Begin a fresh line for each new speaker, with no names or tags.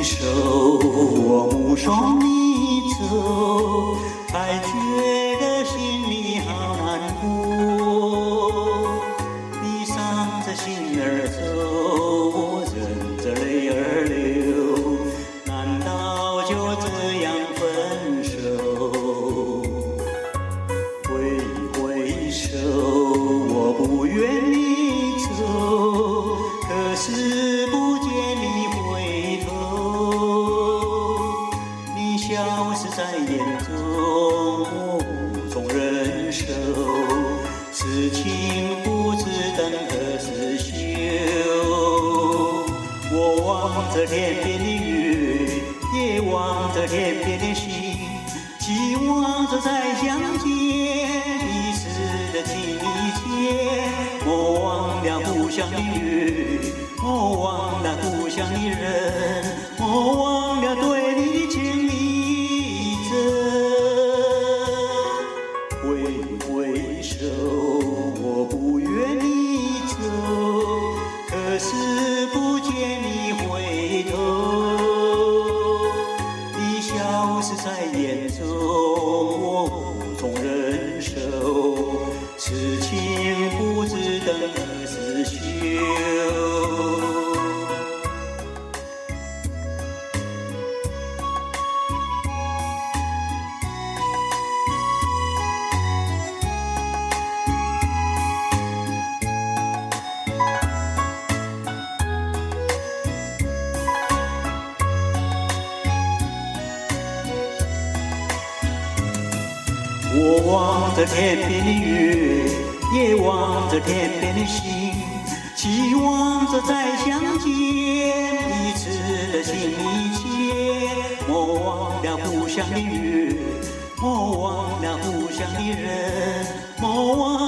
手，我目送你走，才觉得心里好难过。你伤着心儿走，我忍着泪儿流，难道就这样分手？挥挥手，我不愿你走，可是不见你回头。你消失在眼中，我无从忍受，此情不知等何时休。我望着天边的月，也望着天边的星，期望着再相见，彼此的情意切。我忘了故乡的月，我忘了故乡的人，我忘了对你的情意真。挥挥手，我不愿你走，可是不见你回头。你消失在眼中，我无从忍受，此情不知等何时休。我望着天边的月，也望着天边的星，期望着再相见，彼此的情意切。我忘了故乡的月，我忘了故乡的人，我忘